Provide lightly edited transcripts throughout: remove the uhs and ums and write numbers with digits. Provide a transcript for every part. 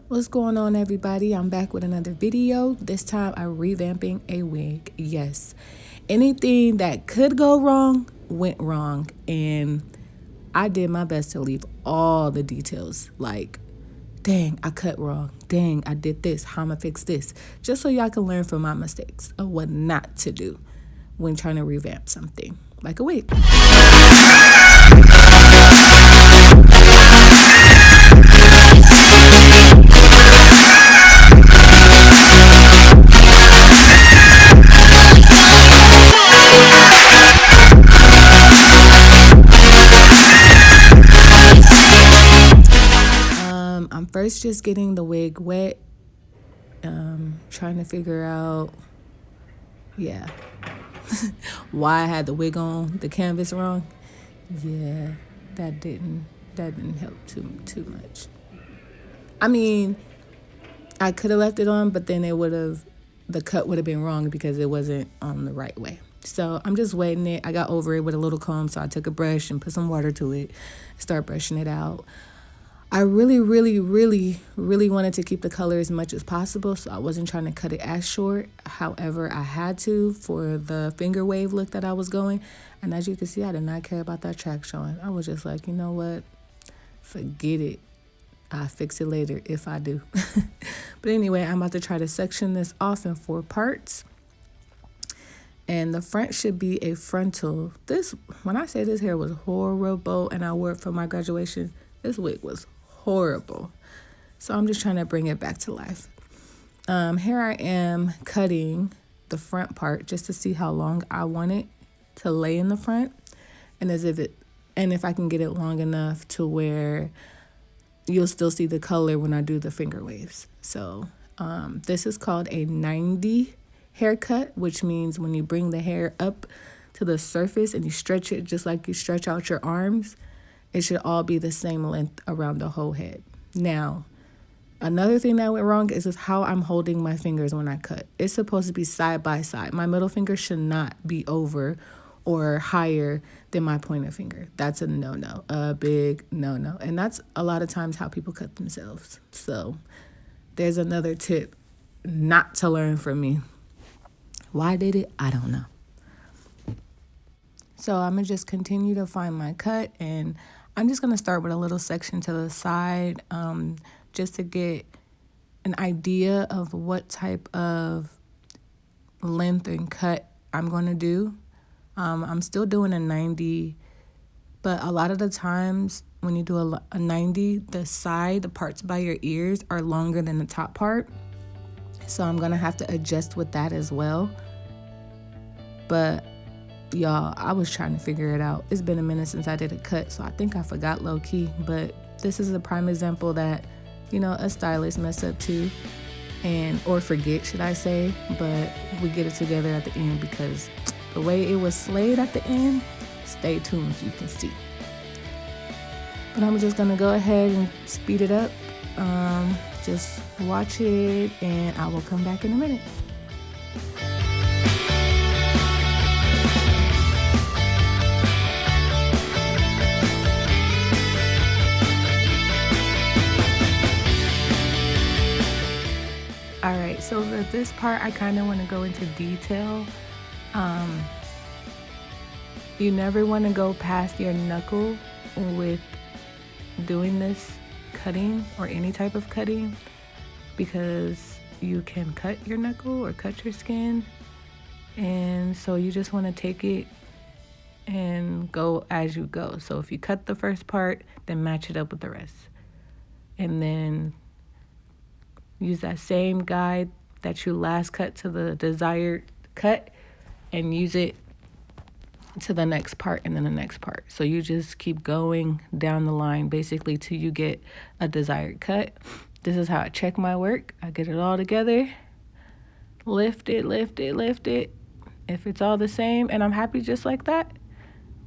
What's going on, everybody? I'm back with another video. This time I'm revamping a wig. Yes, anything that could go wrong went wrong, and I did my best to leave all the details. Like, dang, I cut wrong. Dang, I did this. How am I fix this? Just so y'all can learn from my mistakes of what not to do when trying to revamp something like a wig. I'm first just getting the wig wet, trying to figure out, why I had the wig on the canvas wrong. Yeah, that didn't help too much. I mean, I could have left it on, but then the cut would have been wrong because it wasn't on the right way. So I'm just wetting it. I got over it with a little comb, so I took a brush and put some water to it, start brushing it out. I really wanted to keep the color as much as possible, so I wasn't trying to cut it as short. However, I had to for the finger wave look that I was going. And as you can see, I did not care about that track showing. I was just like, you know what? Forget it. I'll fix it later if I do. But anyway, I'm about to try to section this off in 4 parts. And the front should be a frontal. When I say this hair was horrible and I wore it for my graduation, this wig was horrible. So I'm just trying to bring it back to life. Here I am cutting the front part just to see how long I want it to lay in the front, and if I can get it long enough to where you'll still see the color when I do the finger waves. So this is called a 90 haircut, which means when you bring the hair up to the surface and you stretch it just like you stretch out your arms, it should all be the same length around the whole head. Now, another thing that went wrong is how I'm holding my fingers when I cut. It's supposed to be side by side. My middle finger should not be over or higher than my pointer finger. That's a no-no, a big no-no. And that's a lot of times how people cut themselves. So there's another tip not to learn from me. Why I did it? I don't know. So I'm going to just continue to find my cut, and I'm just going to start with a little section to the side just to get an idea of what type of length and cut I'm going to do. I'm still doing a 90, but a lot of the times when you do a 90, the parts by your ears are longer than the top part. So I'm going to have to adjust with that as well. But y'all, I was trying to figure it out. It's been a minute since I did a cut, so I think I forgot low key. But this is a prime example that, a stylist mess up too, or forget, should I say. But we get it together at the end because the way it was slayed at the end, stay tuned so you can see. But I'm just gonna go ahead and speed it up. Just watch it, and I will come back in a minute. All right, so for this part, I kind of want to go into detail. You never want to go past your knuckle with doing this cutting or any type of cutting, because you can cut your knuckle or cut your skin. And so you just want to take it and go as you go. So if you cut the first part, then match it up with the rest. And then use that same guide that you last cut to the desired cut and use it to the next part and then the next part. So you just keep going down the line basically till you get a desired cut. This is how I check my work. I get it all together, lift it. If it's all the same and I'm happy just like that,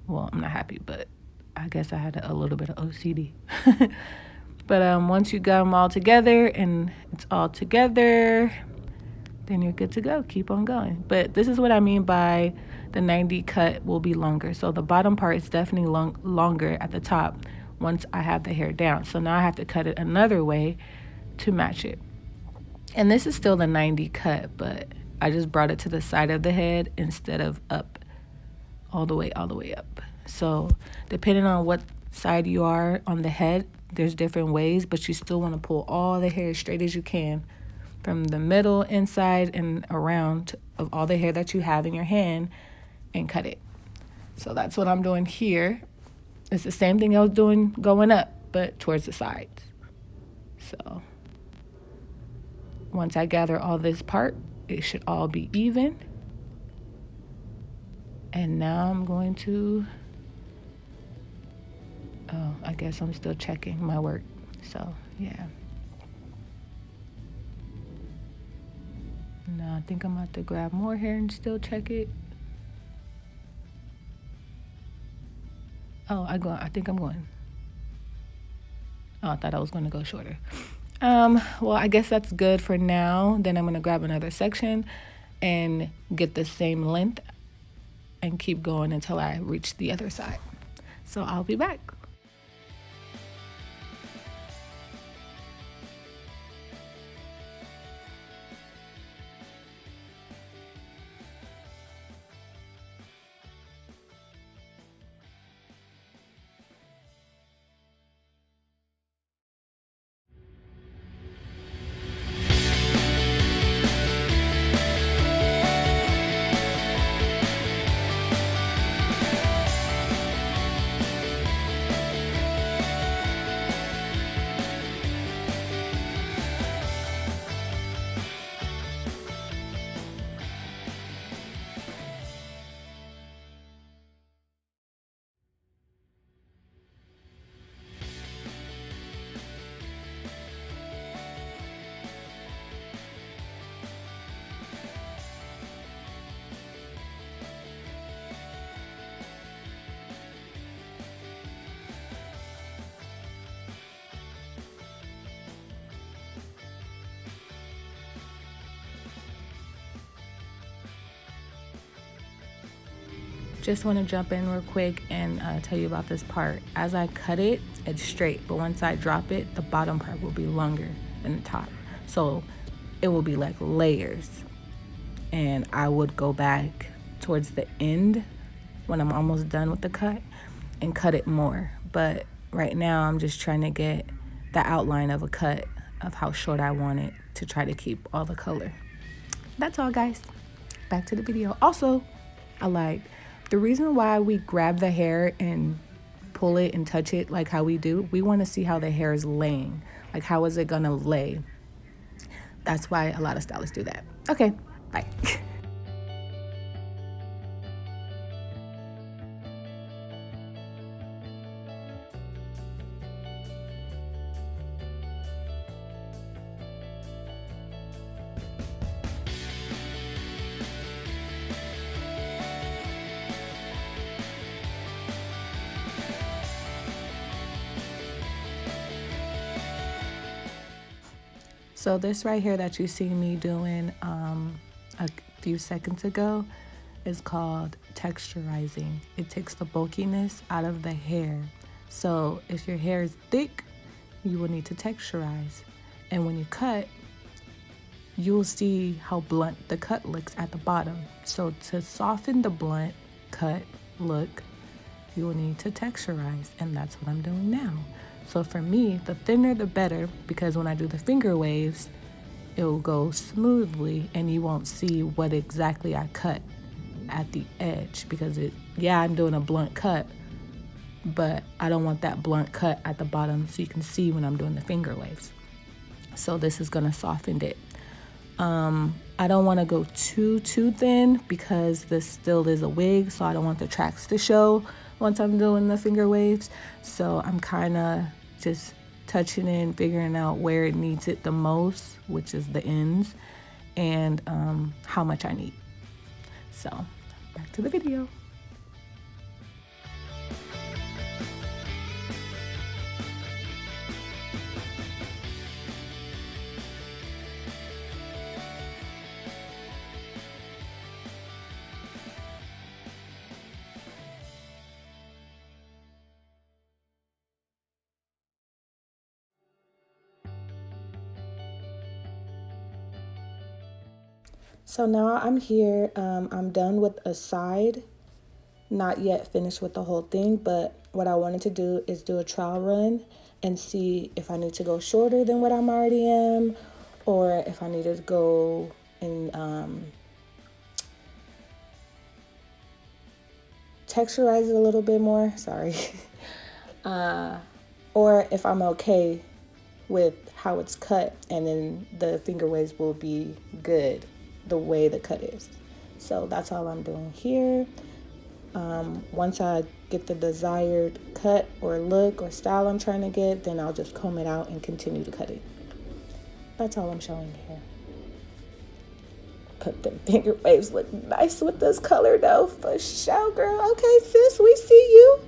well, I'm not happy, but I guess I had a little bit of OCD. But once you got them all together and it's all together, then you're good to go. Keep on going. But this is what I mean by the 90 cut will be longer. So the bottom part is definitely longer at the top once I have the hair down. So now I have to cut it another way to match it. And this is still the 90 cut, but I just brought it to the side of the head instead of up, all the way up. So depending on what side you are on the head, there's different ways, but you still want to pull all the hair as straight as you can from the middle, inside, and around of all the hair that you have in your hand and cut it. So that's what I'm doing here. It's the same thing I was doing going up, but towards the sides. So once I gather all this part, it should all be even. And now I'm going to, I guess I'm still checking my work. So, yeah. Now I think I'm about to grab more hair and still check it. Oh, I think I'm going. Oh, I thought I was going to go shorter. Well, I guess that's good for now. Then I'm going to grab another section and get the same length and keep going until I reach the other side. So I'll be back. Just want to jump in real quick and tell you about this part. As I cut it, it's straight, but once I drop it, the bottom part will be longer than the top. So it will be like layers. And I would go back towards the end when I'm almost done with the cut and cut it more. But right now I'm just trying to get the outline of a cut of how short I want it to try to keep all the color. That's all, guys. Back to the video. Also, I like the reason why we grab the hair and pull it and touch it like how we do. We want to see how the hair is laying. Like, how is it gonna lay? That's why a lot of stylists do that. Okay, bye. So this right here that you see me doing a few seconds ago is called texturizing. It takes the bulkiness out of the hair. So if your hair is thick, you will need to texturize. And when you cut, you'll see how blunt the cut looks at the bottom. So to soften the blunt cut look, you will need to texturize, and that's what I'm doing now. So for me, the thinner the better, because when I do the finger waves, it will go smoothly and you won't see what exactly I cut at the edge, because I'm doing a blunt cut, but I don't want that blunt cut at the bottom so you can see when I'm doing the finger waves. So this is gonna soften it. I don't want to go too thin because this still is a wig, so I don't want the tracks to show once I'm doing the finger waves. So I'm kind of just touching it and figuring out where it needs it the most, which is the ends, and how much I need. So back to the video. So now I'm here. I'm done with a side, not yet finished with the whole thing, but what I wanted to do is do a trial run and see if I need to go shorter than what I'm already am, or if I need to go and texturize it a little bit more. Sorry. Or if I'm okay with how it's cut, and then the finger waves will be good the way the cut is. So that's all I'm doing here. Once I get the desired cut or look or style I'm trying to get, then I'll just comb it out and continue to cut it. That's all I'm showing here. But the finger waves look nice with this color though, for sure, girl. Okay, sis, we see you.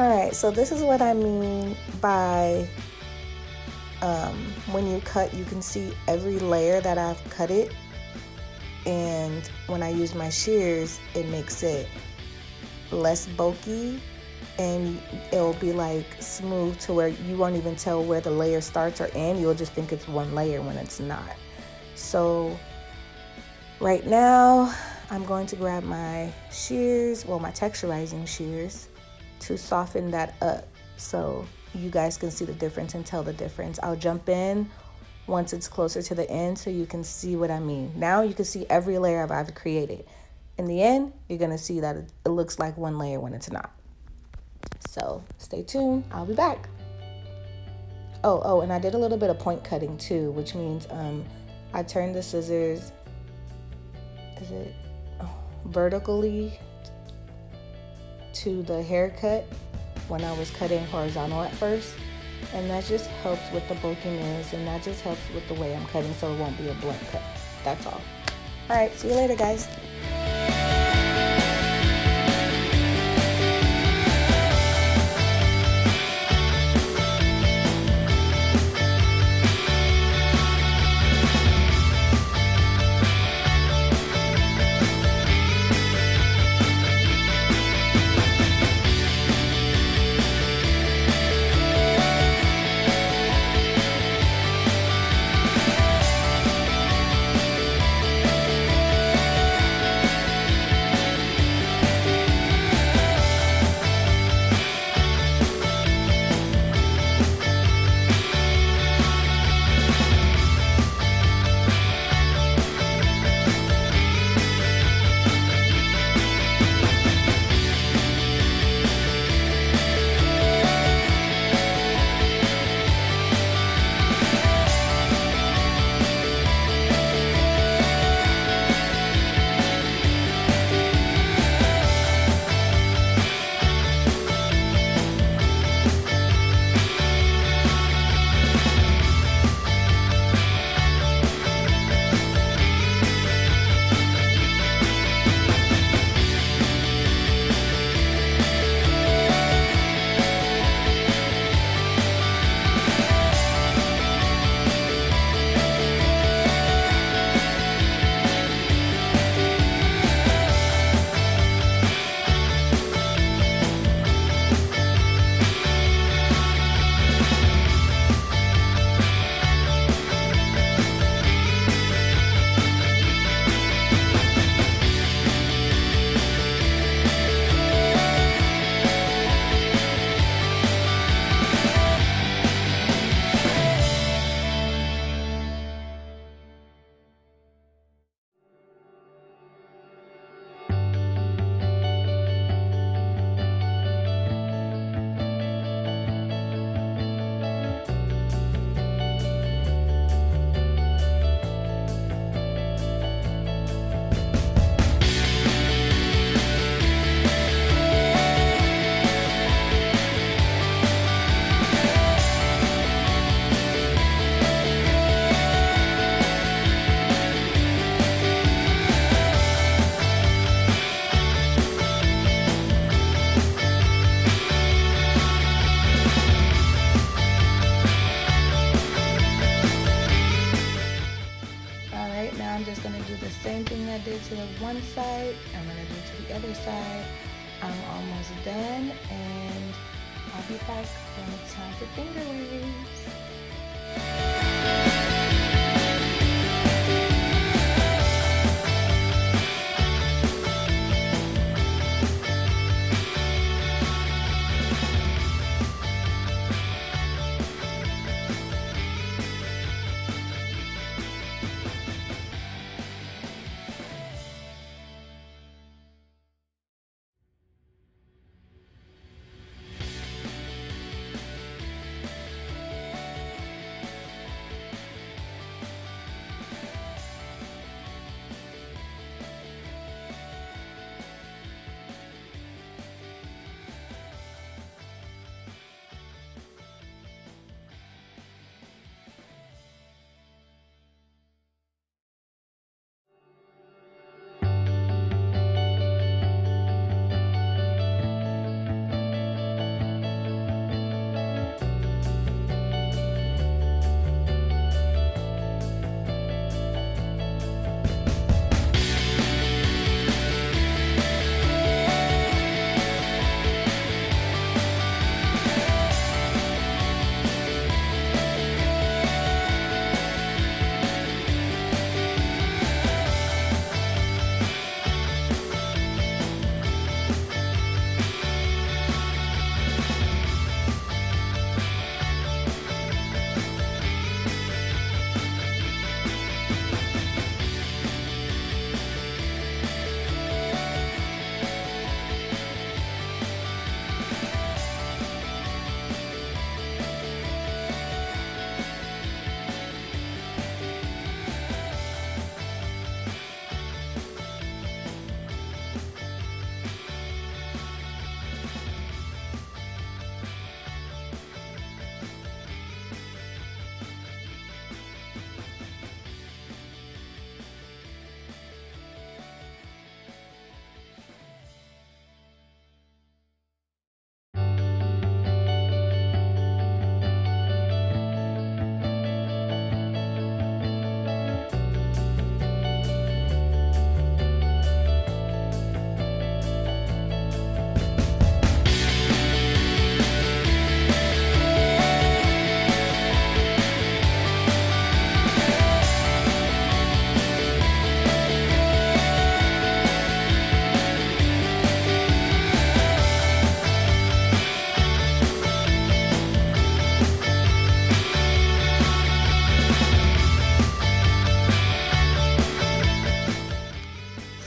All right, so this is what I mean by when you cut, you can see every layer that I've cut it. And when I use my shears, it makes it less bulky, and it'll be like smooth to where you won't even tell where the layer starts or end. You'll just think it's one layer when it's not. So right now, I'm going to grab my shears, well, my texturizing shears, to soften that up so you guys can see the difference and tell the difference. I'll jump in once it's closer to the end so you can see what I mean. Now you can see every layer I've created. In the end, you're gonna see that it looks like one layer when it's not. So stay tuned, I'll be back. Oh, and I did a little bit of point cutting too, which means I turned the scissors, vertically to the haircut when I was cutting horizontal at first, and that just helps with the bulkiness, and that just helps with the way I'm cutting so it won't be a blunt cut. That's all. All right, see you later, guys. All right, now I'm just gonna do the same thing I did to the one side. I'm gonna do to the other side. I'm almost done, and I'll be back when it's time for finger waves.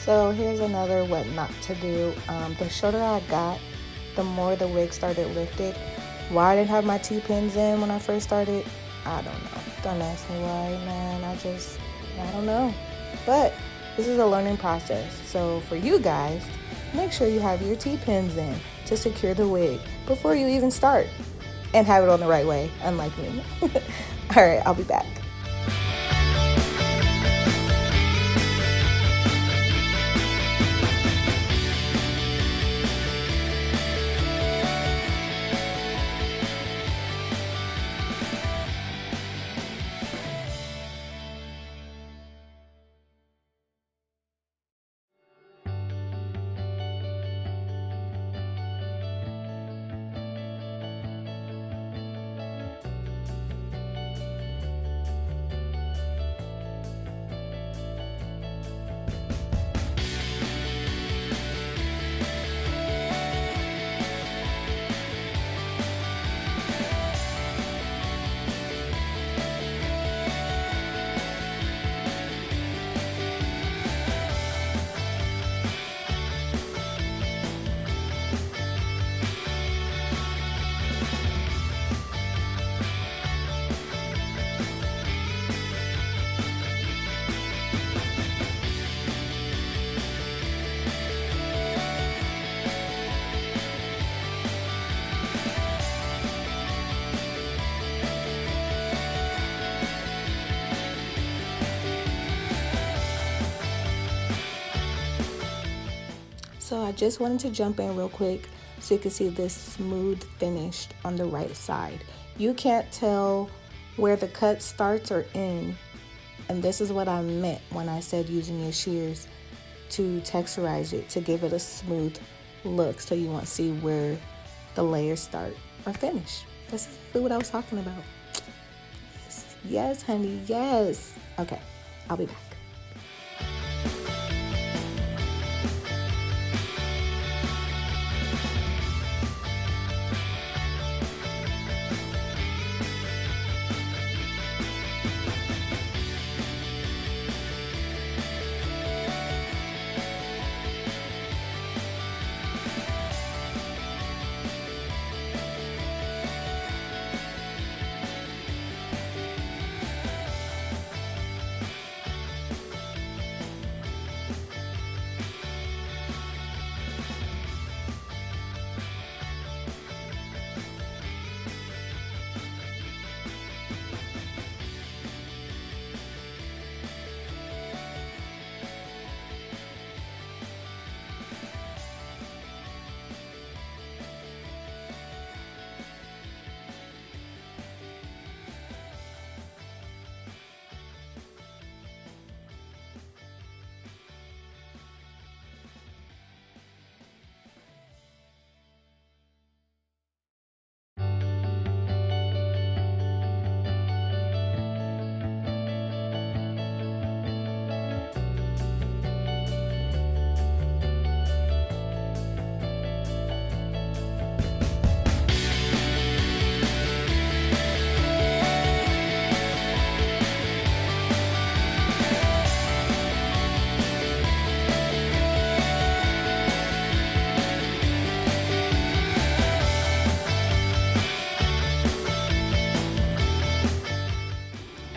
So here's another what not to do. The shorter I got, the more the wig started lifted. Why I didn't have my T-pins in when I first started, I don't know. Don't ask me why, man. I don't know. But this is a learning process. So for you guys, make sure you have your T-pins in to secure the wig before you even start. And have it on the right way, unlike me. All right, I'll be back. So I just wanted to jump in real quick so you can see this smooth finish on the right side. You can't tell where the cut starts or ends And this is what I meant when I said using your shears to texturize it, to give it a smooth look so you won't see where the layers start or finish. This is exactly what I was talking about. Yes, yes, honey, yes. Okay, I'll be back.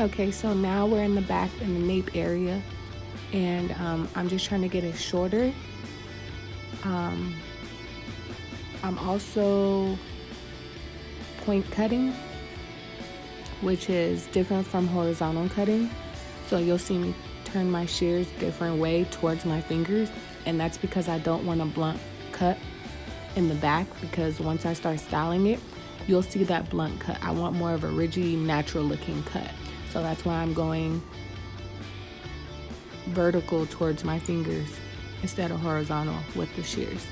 Okay, so now we're in the back in the nape area, and I'm just trying to get it shorter. I'm also point cutting, which is different from horizontal cutting. So you'll see me turn my shears different way towards my fingers, and that's because I don't want a blunt cut in the back, because once I start styling it, you'll see that blunt cut. I want more of a ridgy, natural looking cut. So that's why I'm going vertical towards my fingers instead of horizontal with the shears.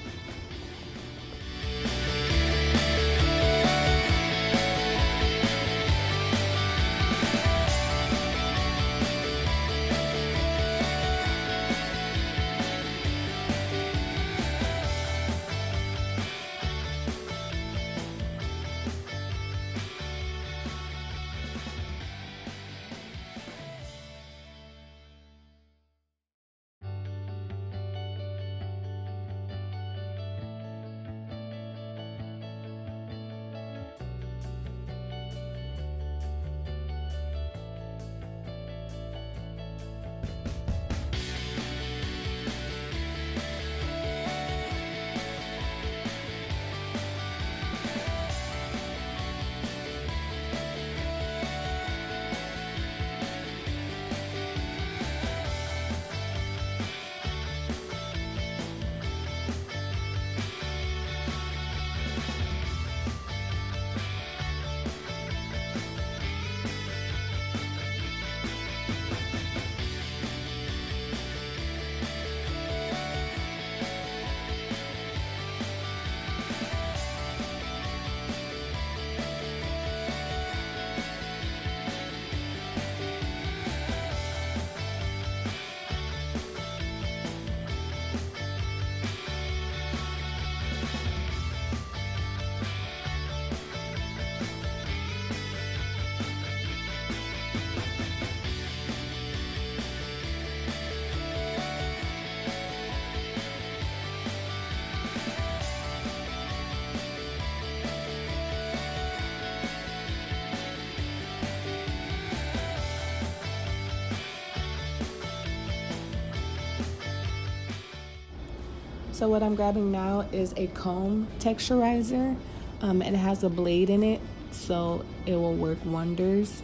So what I'm grabbing now is a comb texturizer. It has a blade in it, so it will work wonders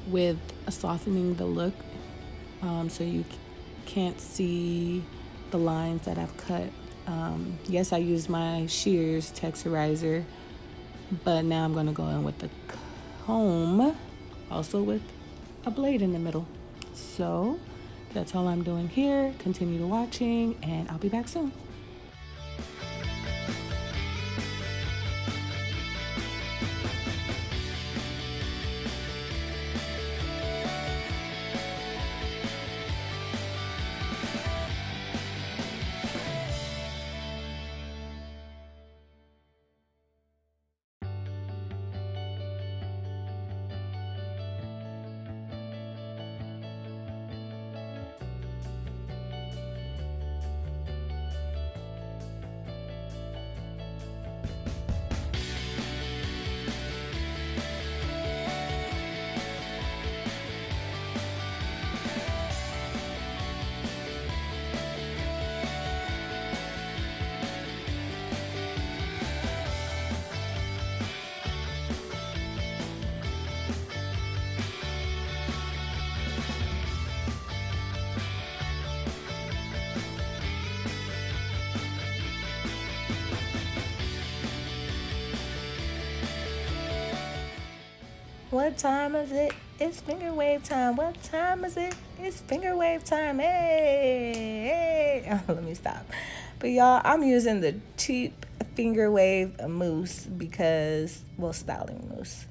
with softening the look, so you can't see the lines that I've cut. Yes, I used my shears texturizer, but now I'm going to go in with the comb, also with a blade in the middle. So that's all I'm doing here. Continue to watching, and I'll be back soon. What time is it? It's finger wave time. What time is it? It's finger wave time. Hey, hey. Oh, let me stop. But y'all, I'm using the cheap finger wave mousse because, well, styling mousse.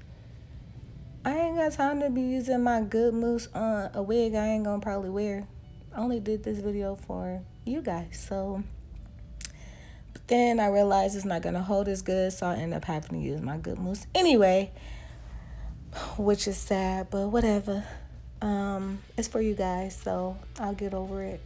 I ain't got time to be using my good mousse on a wig I ain't gonna probably wear. I only did this video for you guys, so. But then I realized it's not gonna hold as good, so I end up having to use my good mousse anyway. Which is sad, but whatever. It's for you guys, so I'll get over it.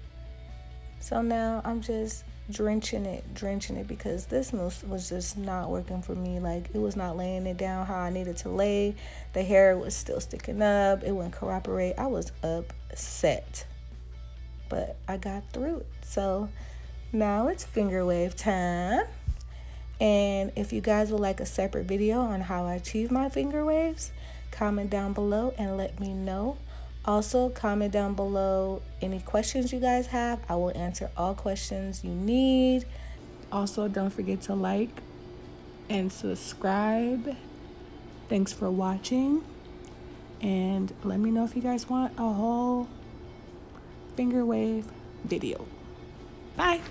So now I'm just drenching it because this mousse was just not working for me. Like, it was not laying it down how I needed to lay. The hair was still sticking up. It wouldn't cooperate. I was upset, but I got through it. So now it's finger wave time. And if you guys would like a separate video on how I achieve my finger waves, comment down below and let me know. Also, comment down below any questions you guys have. I will answer all questions you need. Also, don't forget to like and subscribe. Thanks for watching. And let me know if you guys want a whole finger wave video. Bye.